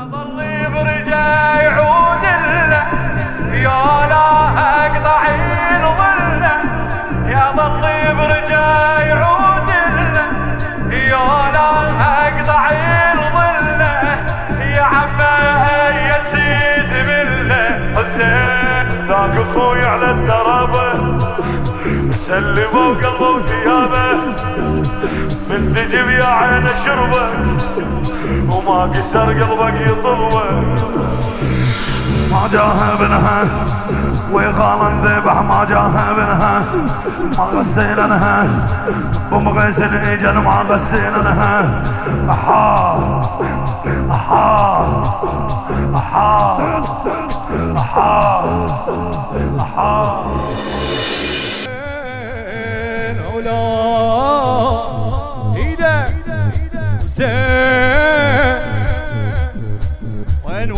اظل برجع يعود له يا لا اقطع الظله يا ظل برجع يعود له يا لا اقطع الظله يا عمه يا سيد بالله حسين ذاك اخوي على الدربه سلموا قلبه وثيابه من تجيب يا عين شربه وما قسر قلبك يطلبه ما جاها ابنها ويغالن ذبح ما جاها ابنها ما غسيلنها بمغيس الاجل ما غسيلنها احا احا احا احا احا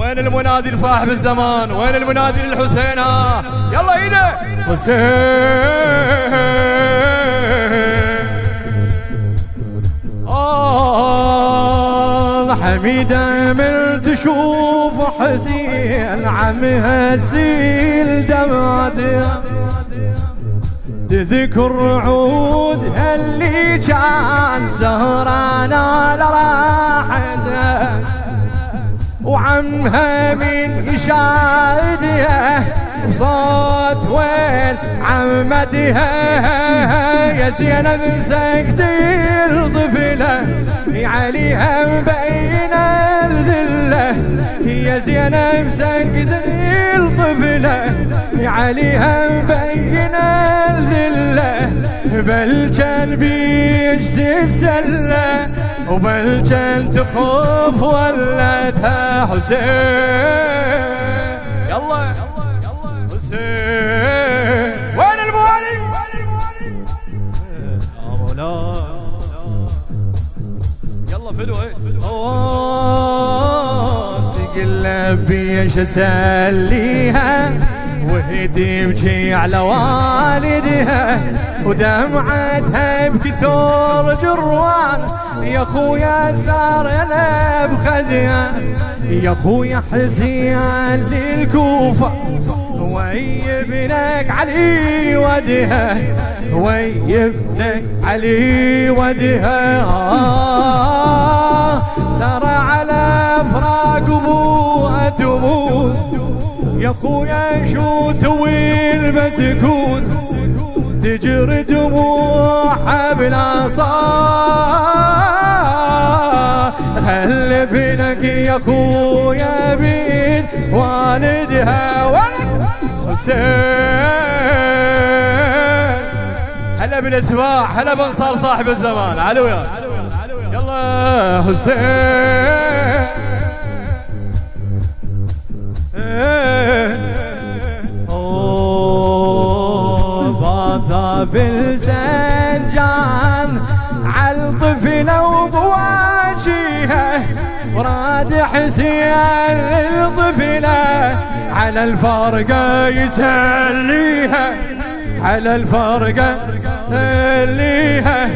وين المنادي لصاحب الزمان؟ وين المنادي للحسين؟ يلا ايده حسين. حميدة من تشوف حسين عمها تسيل دمعتها تذكر عودها اللي كان سهران على راحتها وعمها من يشاهدها بصوت وين عمتها يا زينب مسكت الطفلة عليها مبينة الذلة يا زينب مسكت الطفلة عليها مبينة الذلة بل كان بيجتي السلة وبل كان تخوف ولتها حسين. يلا حسين وين الموالي؟ يا مولاي يلا فلو تقلب بيش اسليها وهي تبكي على والدها ودمعتها بكثور جروان يا خويا الثار انا بخدها يا خويا حسين للكوفة ويبنك علي ودها ويبنك علي ودها ترى على فراق ابوها تموت يا خويا شو تويل مسكون تجري دموعها بلا صار خلف لك يا خويا بيد والدها ولك حسين. هلا بالاسباع هلا بانصار صاحب الزمان علويا يلا حسين. بالزنجان عالطفلة وبواجيها وراد حسين للطفلة على الفرقة يسليها على الفرقة يسليها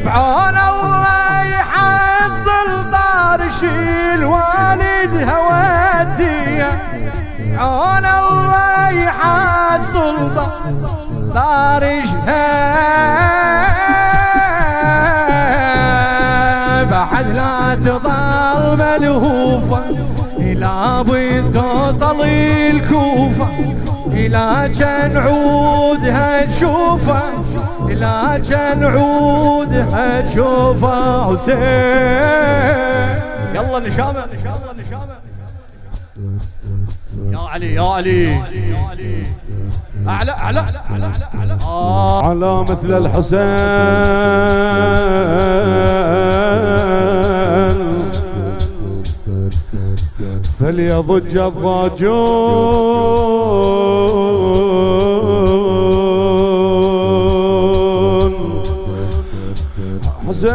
بعون الله يحصل طار شيل والدها وديها عون الله يحصل طارجها بعد لا تضل ملهوفة إلى بنت توصل الكوفة إلى كان عودها تشوفه إلى كان عودها تشوفه حسين. يلا نشامة يا علي يا علي أعلى أعلى أعلى أعلى على مثل الحسين فليضج الضاجون حسين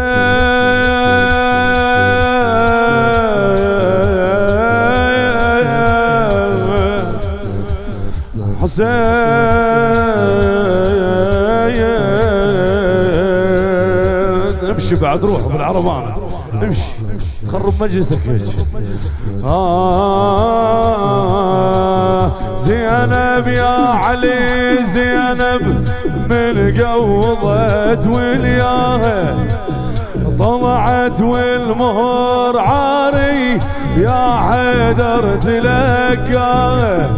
امشي بعد روح بالعربانة امشي تخرب مجلسك هيك. زينب يا علي زينب من قوضت والياها طلعت والمهر عاري يا حيدر تلقاها.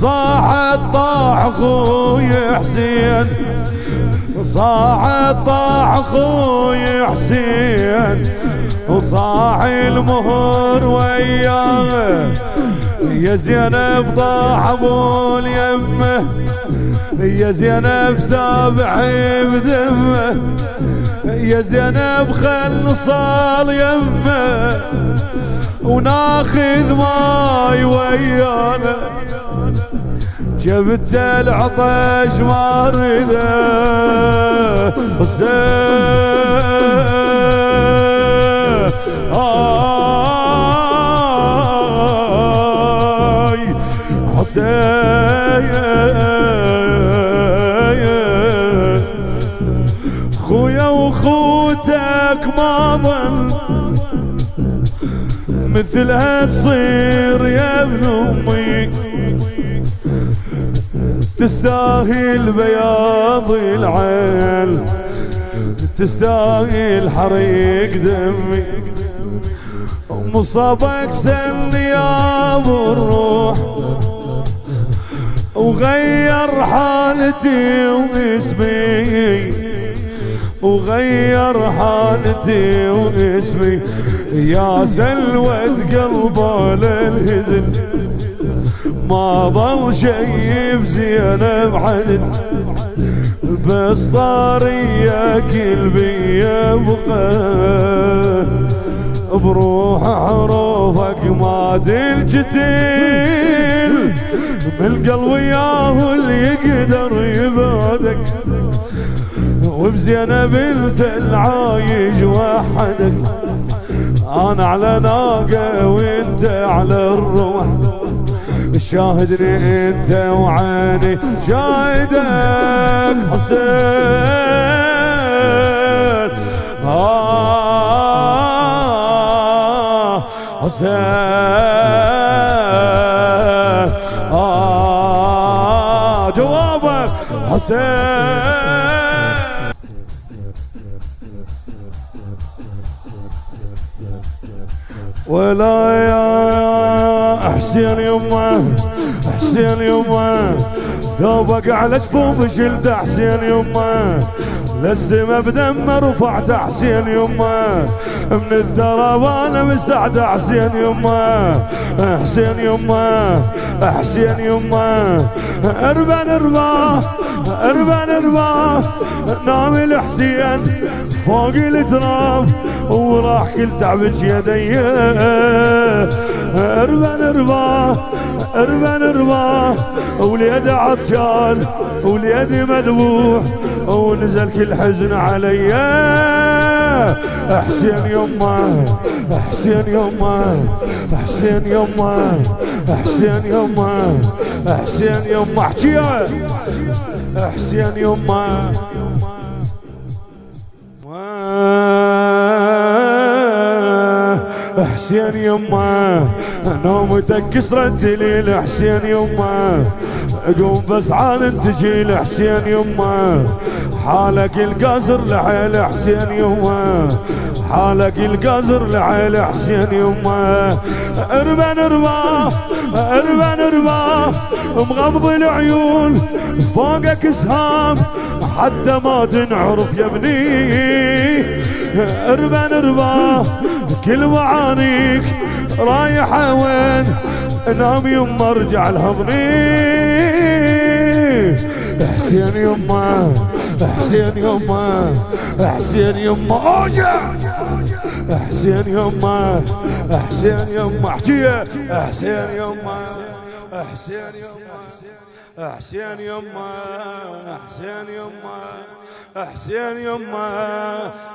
صاحت طاح اخوي حسين صاحت طاح اخوي حسين وصاح المهر وياه. يا زينب طاح ابو اليمه يا زينب سابح بدمه يا زينب خل صال يمه وناخذ ماي ويانا. جبت العطش ما رده خويا وخوتك ما ظل مثلها تصير يا ابن امي. تستاهل بياض العين تستاهل حريق دمي. مصابك سن يا ابو الروح وغير حالتي واسمي وغير حالتي واسمي. يا سلوة قلبه للهزل ما ضل شي بزينب عدل بس طارية كلبي يبقى بروح حروفك ما تنجتل بالقلب وياه اللي يقدر يبعدك وبزينب انت العايش وحدك. انا على ناقة وانت على الروح شاهدني انت وعيني شاهدك حسين. حسين جوابك حسين. ولا يا حسين يمه حسين يمه ثوبك على جفوف شلت حسين يمه للسما بدمه رفعت حسين يمه من التراب انا مسعد حسين يمه حسين يمه حسين يمه اربان ارباه اربان ارباه نام الحسين فوق التراب وراح كل تعبج يدي. اربان ارباه اربان ارباه وليدي عطشان وليدي مذبوح ونزل كل حزن علي. حسين يمه حسين يمه حسين يمه حسين يمه حسين يمه احكيها حسين يمه. حسين يمه نومتك كسرت دليل حسين يمه قوم بس عالم تجيل حسين يمه حالك القازر لحيل حسين يمه حالك القازر لحيل حسين يمه. اربان ارباه اربان ارباه مغمض العيون فوقك سهام حتى ما تنعرف يا ابني. اربان ارباه كل معانيك رايحة وين نام يما ارجع لحضني. حسين يما حسين يما حسين يما ارجع حسين يما حسين يما احكيها حسين يما حسين يما حسين يما حسين يما حسين يما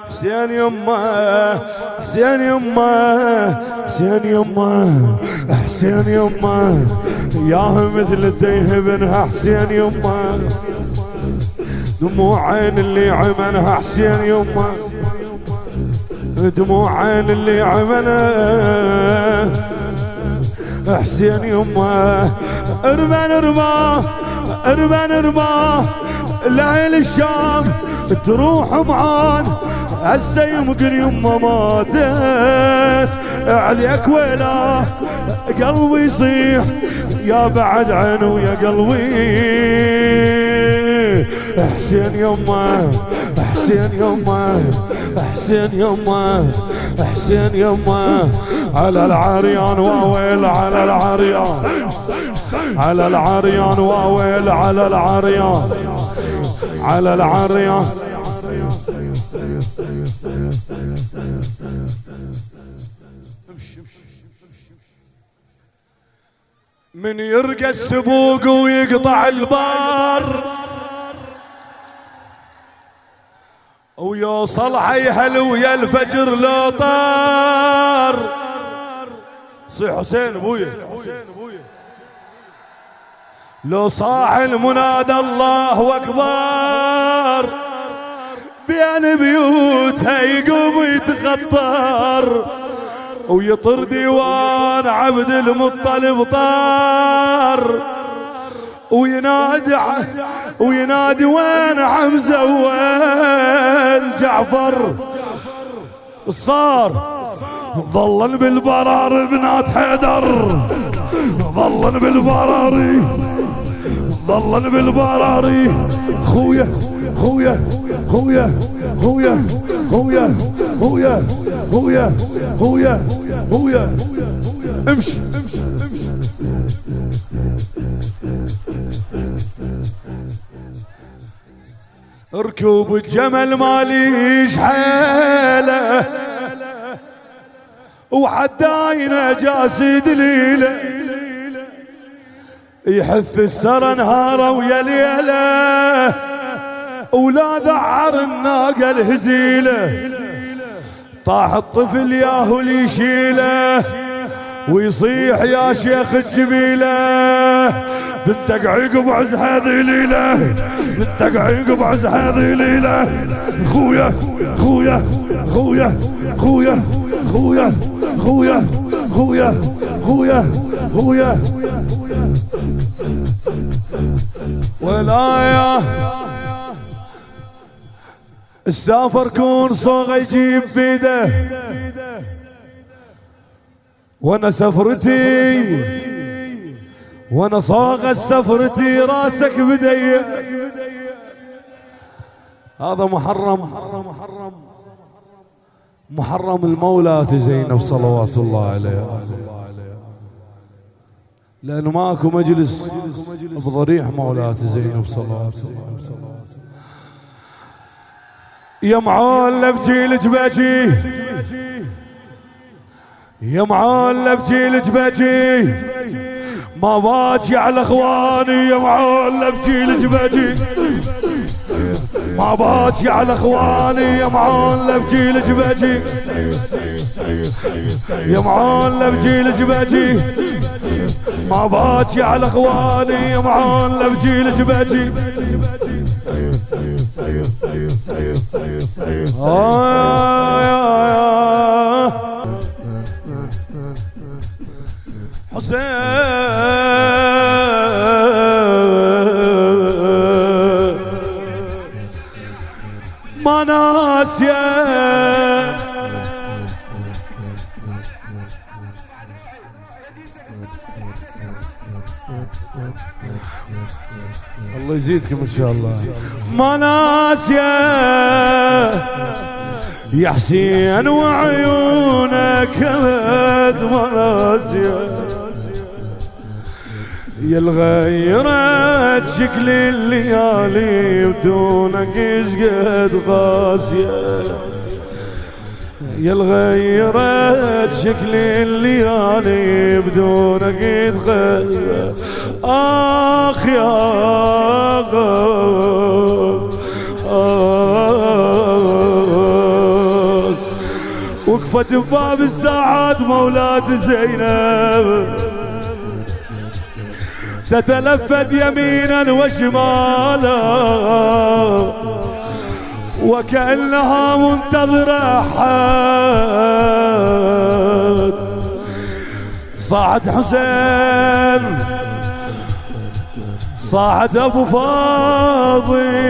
حسين يما حسين يما حسين يما حسين يما ياها مثل التيه ابنها حسين يما دموع عين اللي عمنها حسين يما دموع عين اللي عمله حسين يمه. ارمى ارمى ارمى ارمى لعين الشام تروح معان هسه يمكن يمه ماتت عليك ويلا قلبي يصيح يا بعد عينه يا قلبي. حسين يمه حسين يمه حسين يمه حسين يمه على العريان واويل على العريان على العريان واويل على العريان على العريان. من يرقى السبوق ويقطع البار ويوصل حيهل ويا الفجر لو طار. صيح حسين ابويا لو صاح المنادى الله اكبر بين بيوتها يقوم يتخطر ويطر ديوان عبد المطلب طار وينادي وين حمزه وين جعفر. صار ظلن بالبرار بنات حيدر ظلن بالبراري ظلن بالبراري. خويا خويا خويا خويا خويا خويا خويا خويا خويا امشي ركوب الجمل ماليش حيله وحداينا جاسي دليله يحث السرى نهاره ويا ليله ولا ذعر الناقه الهزيله. طاح الطفل ياهو ليشيله ويصيح يا شيخ الجبيله بنتك عقب عز هذه ليله بنتك عقب عز هذه ليله. خويا خويا خويا خويا خويا خويا خويا خويا خويا ولايا السافر كون صوغ يجيب بيده وانا سفرتي وانا صاغ سفرتي راسك بدي. هذا محرم المولاتي زينب صلوات الله عليها لأنه ماكو مجلس بضريح مولاتي زينب صلوات الله عليها. يا معلم جيلك بجي يا معلم جيلك بجي ما باجي على اخواني يا معلم جيلك بجي ما باجي على اخواني يا معلم جيلك بجي يا معلم جيلك بجي ما باجي على اخواني يا معلم جيلك بجي. حسين ما ناسيه الله يزيدكم ان شاء الله. ما ناسيه يا حسين وعيونك هد ما ناسيه يا الغيرت شكل الليالي بدونك اشقد قاسيه يا الغيرت شكل الليالي بدونك ادخل. اخ يا وقفت بباب الساعات مولات زينب تتلفت يمينا وشمالا وكأنها منتظرة أحد. صاحت حسين، صاحت أبو فاضل،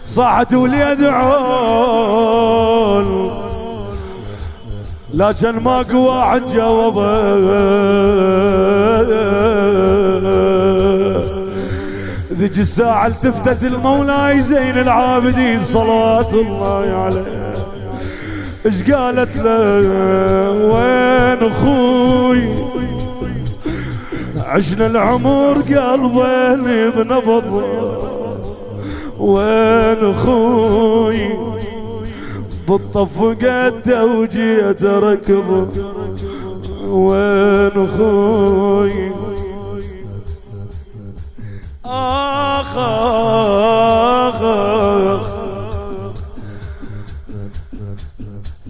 صاحت وليدعون، لكن ماكو واحد جاوبه. ذيك الساعة التفتت المولاي زين العابدين صلوات الله عليه، ايش قالت له؟ وين اخوي؟ عشنا العمر قلبين بنبض، وين اخوي؟ بالطف قده وجيت ركض، وين اخوي؟ آخ آخ آخ.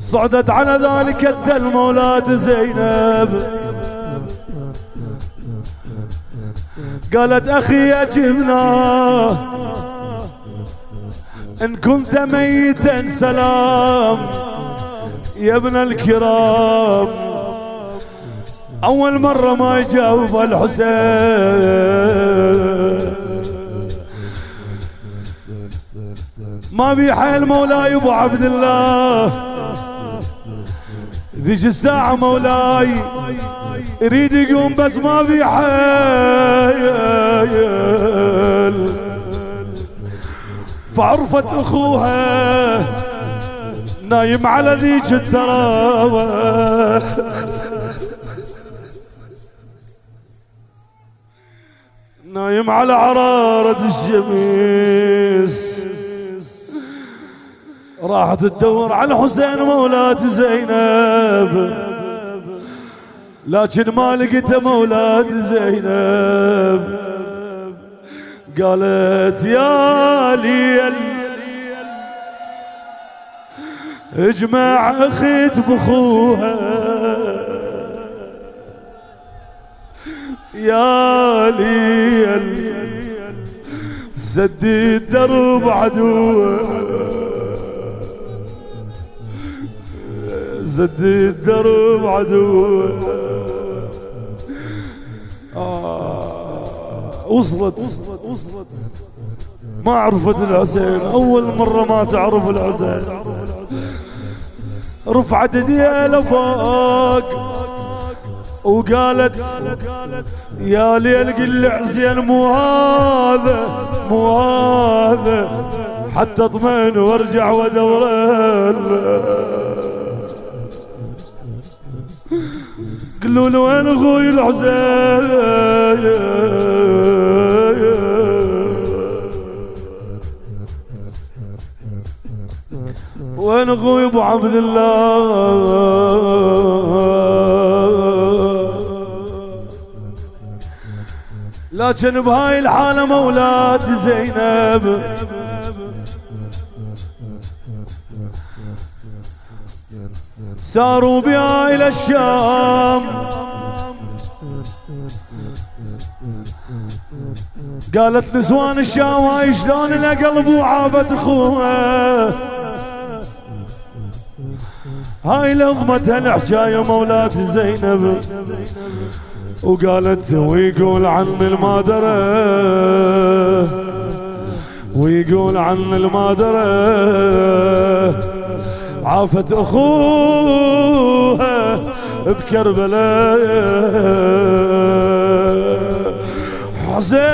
صعدت على ذلك التل مولاة زينب، قالت أخي أجبنا إن كنت ميتا سلام يا ابن الكرام. أول مرة ما يجاوب الحسين، ما بيحيل مولاي أبو عبد الله. ذيك الساعة مولاي يريد يقوم بس ما بيحيل، فعرفت أخوها نايم على ذيك الترابة، نايم على عرارة الشمس. راحت تدور على حسين مولاة زينب، لكن ما لقيته مولاة زينب. قالت يا ليل اجمع اخت بخوها، يا ليل سدي الدرب عدوه، سدي الدرب عدوه. وصلت ما عرفت الحسين، اول مرة ما تعرف الحسين. رفعت ايديها لفوق وقالت يا ليل قل لي حسين مو هذا مو هذا، حتى اطمئن وارجع وادور. قلوا له وين اخوي الحسين؟ وين اخوي ابو عبد الله؟ لكن بهاي الحالة مولاة زينب ساروا بها إلى الشام. قالت نسوان الشام هاي شلون لقلب وعافت اخوها، هاي لضمتها الحكاية مولاة زينب. وقالت ويقول عن المادرة، ويقول عن المادرة عافت اخوها بكربلاء. حسين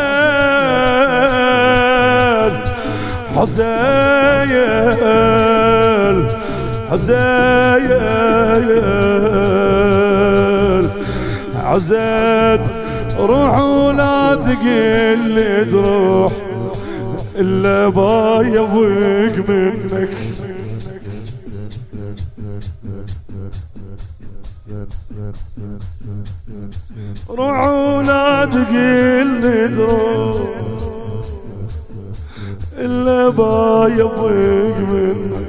حسين حسين حسين، روح ولا تقل لي تروح الا بايبك منك. روح ولا تقل لي تروح الا بايبك منك،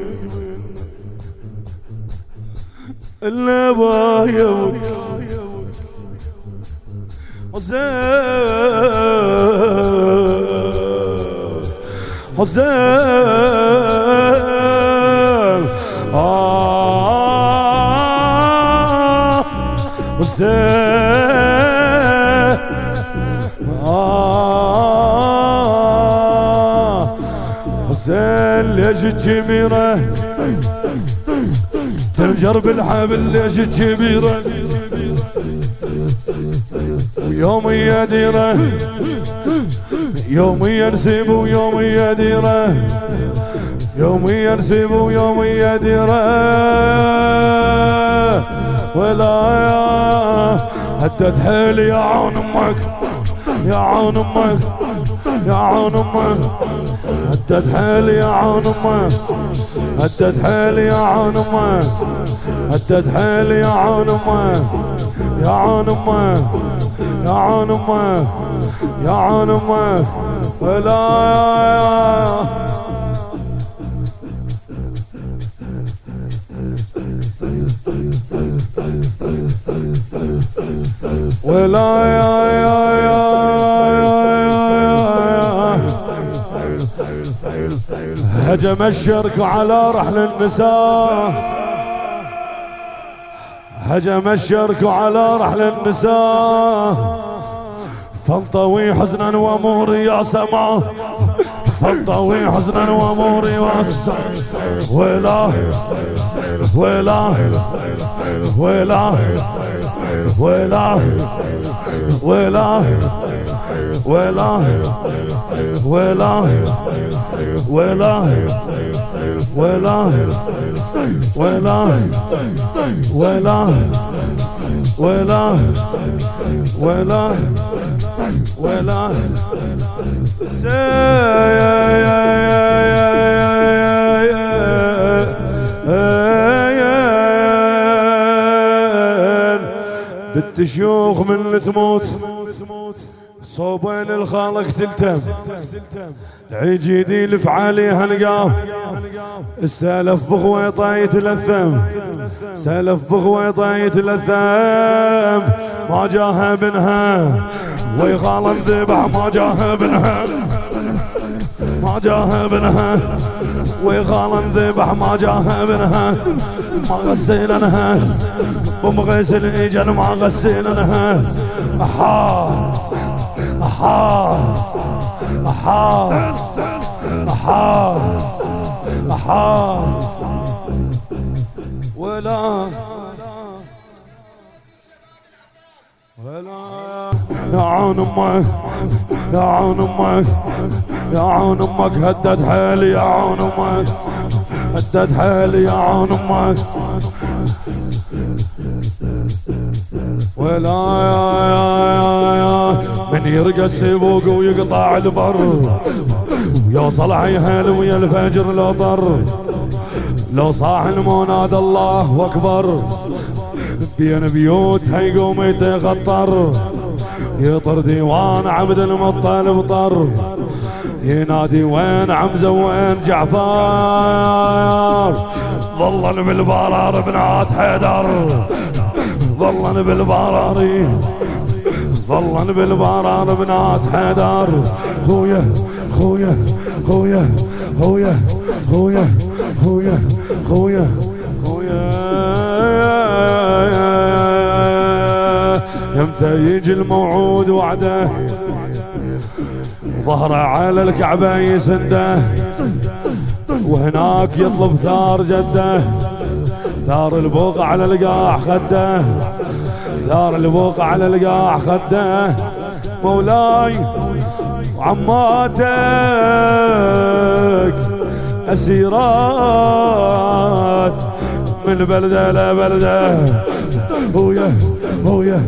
الا بايبك. حسين حسين حسين ليش الجميرة تنجر بالحبل ليش الجميرة ويوم يديره يوم ينسب ويوم يديره يوم ينسب ويوم يديره ولا هدت حيل يا عون امك يا عون امك يا عون امك هدت حيل يا عون امك هدت حيل يا عون امك هدت حيل يا عون امك يا عون امك يا عون امك يا عون امك ولا ولا هجم الشرك على رحل النساء هجم الشرك على رحل النساء فانطوي حزنا واموري يا سما فانطوي حزنا واموري ولا ولا ولا ولا ولا ولا ولا ولا ولا ولا ولا ولا ولا ولا بنت شيوخ من اللي تموت صوبين الخالق تلتم العجيدي لفعالي هلقاه السالف بغويطه يتلثم سالف بغويطه يتلثم ما جاها بنها ويغال ذبح ما جاها بنها ما جاها بنها ويغال ذبح ما جاها بنها ما غسلنها بمغسل اجل ما غسلنها احا احا احا احا احا ولا ولا يا عون امك يا عون امك يا عون امك هدت حيلي يا عون امك هدت حيلي يا عون امك ولا يا من يرقى السبوق ويقطع البر يوصل عيهل ويا الفجر لو طر لو صاح المنادى الله اكبر بين بيوتها يقوم يتغطر يطر ديوان عبد المطلب طر ينادي وين عمزه وين جعفر ظلن بالبرار بنات حيدر ظلن بالبراري ظلن بالبرار بنات حيدر خويا خويا خويا خويا خويا خويا خويا خويا يمتى يجي الموعود وعده ظهره على الكعبة يسنده وهناك يطلب ثار جده ثار البوق على القاع خده ثار البوق على القاع خده مولاي وعماتك أسيرات من بلدة لبلدة هويا هويا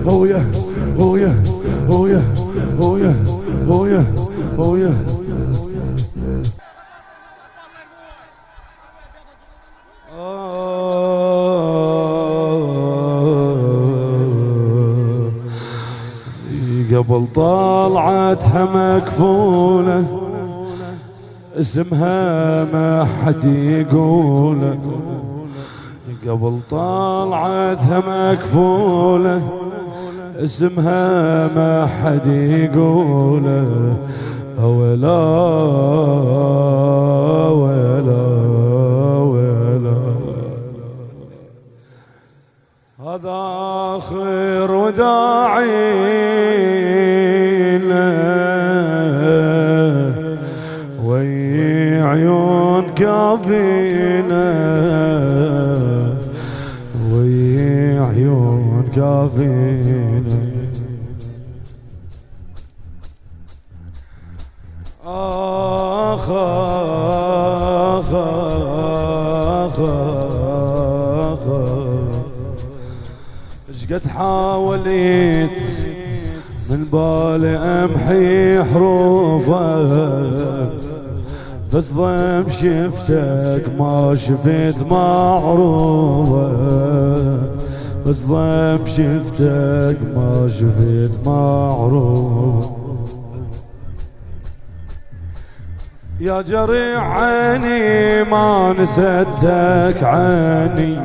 هويا هويا هويا هويا هويا هويا قبل طلعتها مكفولة اسمها ما حد يقوله قبل طلعتها مكفولة اسمها ما حد يقوله ولا وي عيون كافينا وي عيون كافينا آخ آخ آخ آخ اشقد حاولت من بالي امحي حروفك بس ضم شفتك ما شفت معروفك بس ضم شفتك ما شفت معروفك يا جريح عيني ما نسيتك عني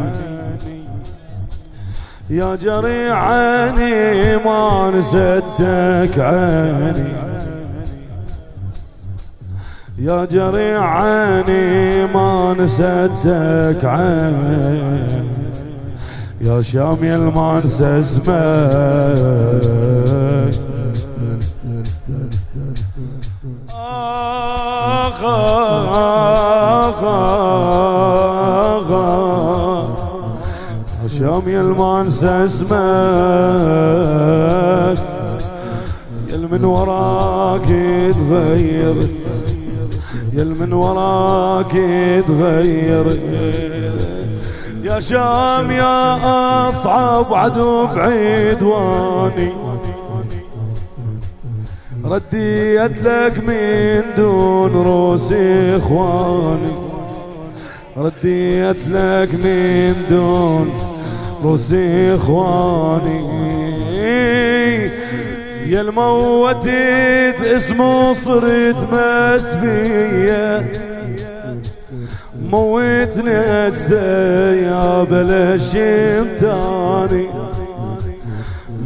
يا جريح عيني ما نسيتك عني يا جريح عيني ما نسيتك عني يا شام يا ما انسى اسمك آخ آخ آخ شام يا ما انسى اسمك يا من وراك تغيرت يا من وراك تغيرت يا شام يا اصعب عدو بعدواني رديت لك من دون روس اخواني رديت لك من دون روس اخواني يا الموتت اسمه صرت مسبية موتني هسه يا بلا شمتاني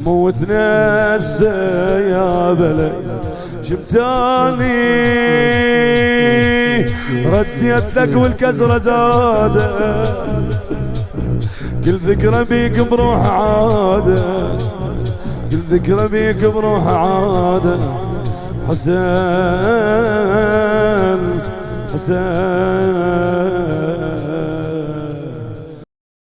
موتني هسه يا بلا شمتاني رديت لك والكسرة زادة كل ذكرى بيك بروح عادة كل ذكرى بيك بروح عادة حسين حسين